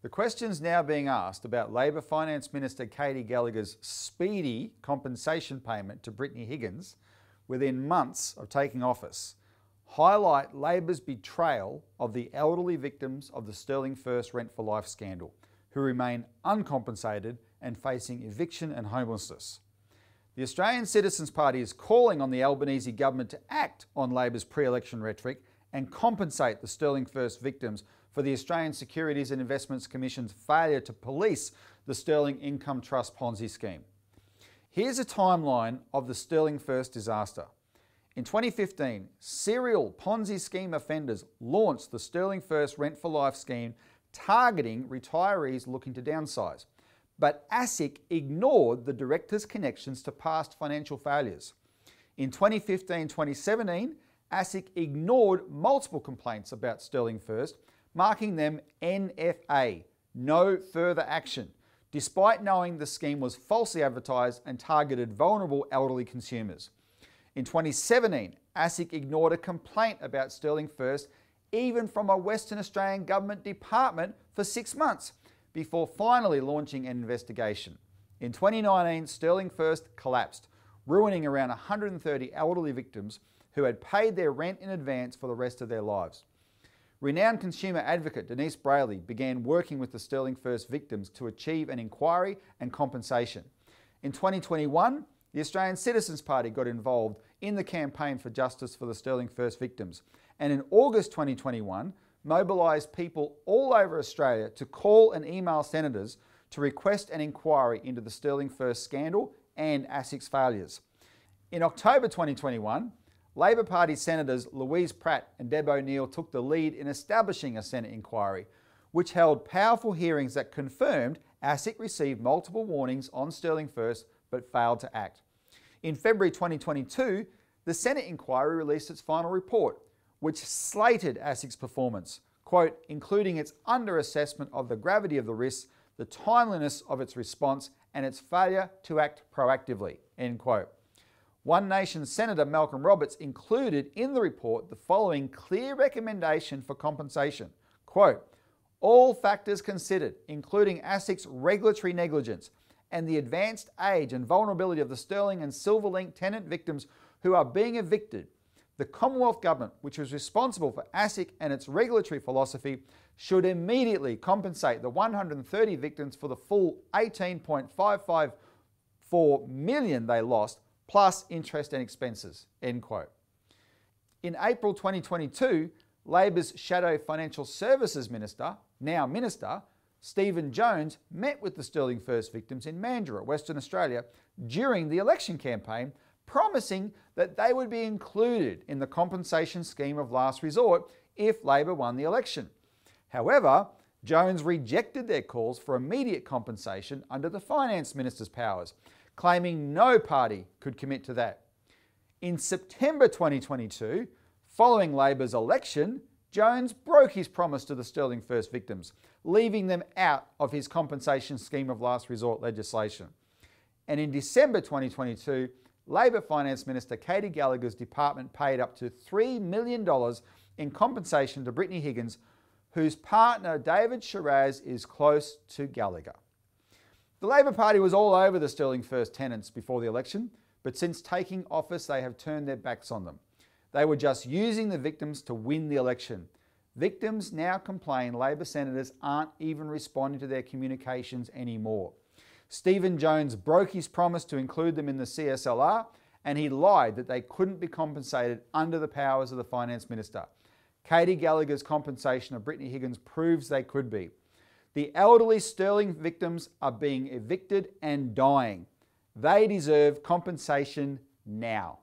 The questions now being asked about Labor Finance Minister Katy Gallagher's speedy compensation payment to Brittany Higgins within months of taking office highlight Labor's betrayal of the elderly victims of the Sterling First Rent for Life scandal, who remain uncompensated and facing eviction and homelessness. The Australian Citizens Party is calling on the Albanese government to act on Labor's pre-election rhetoric and compensate the Sterling First victims for the Australian Securities and Investments Commission's failure to police the Sterling Income Trust Ponzi scheme. Here's a timeline of the Sterling First disaster. In 2015, serial Ponzi scheme offenders launched the Sterling First Rent for Life scheme targeting retirees looking to downsize. But ASIC ignored the director's connections to past financial failures. In 2015-2017, ASIC ignored multiple complaints about Sterling First, marking them NFA, no further action, despite knowing the scheme was falsely advertised and targeted vulnerable elderly consumers. In 2017, ASIC ignored a complaint about Sterling First, even from a Western Australian government department, for 6 months, before finally launching an investigation. In 2019, Sterling First collapsed, ruining around 130 elderly victims who had paid their rent in advance for the rest of their lives. Renowned consumer advocate Denise Brayley began working with the Sterling First victims to achieve an inquiry and compensation. In 2021, the Australian Citizens Party got involved in the campaign for justice for the Sterling First victims, and in August 2021, mobilised people all over Australia to call and email senators to request an inquiry into the Sterling First scandal and ASIC's failures. In October 2021, Labor Party Senators Louise Pratt and Deb O'Neill took the lead in establishing a Senate inquiry, which held powerful hearings that confirmed ASIC received multiple warnings on Sterling First but failed to act. In February 2022, the Senate inquiry released its final report, which slated ASIC's performance, quote, including its underassessment of the gravity of the risks, the timeliness of its response, and its failure to act proactively, end quote. One Nation Senator Malcolm Roberts included in the report the following clear recommendation for compensation, quote, all factors considered, including ASIC's regulatory negligence and the advanced age and vulnerability of the Sterling and Silverlink tenant victims who are being evicted, the Commonwealth Government, which was responsible for ASIC and its regulatory philosophy, should immediately compensate the 130 victims for the full $18.554 million they lost, plus interest and expenses, end quote. In April 2022, Labor's Shadow Financial Services Minister, now Minister, Stephen Jones, met with the Sterling First victims in Mandurah, Western Australia, during the election campaign, promising that they would be included in the compensation scheme of last resort if Labor won the election. However, Jones rejected their calls for immediate compensation under the Finance Minister's powers, claiming no party could commit to that. In September 2022, following Labor's election, Jones broke his promise to the Sterling First victims, leaving them out of his compensation scheme of last resort legislation. And in December 2022, Labor Finance Minister Katy Gallagher's department paid up to $3 million in compensation to Brittany Higgins, whose partner David Shiraz is close to Gallagher. The Labor Party was all over the Sterling First tenants before the election, but since taking office they have turned their backs on them. They were just using the victims to win the election. Victims now complain Labor senators aren't even responding to their communications anymore. Stephen Jones broke his promise to include them in the CSLR, and he lied that they couldn't be compensated under the powers of the Finance Minister. Katy Gallagher's compensation of Brittany Higgins proves they could be. The elderly Sterling victims are being evicted and dying. They deserve compensation now.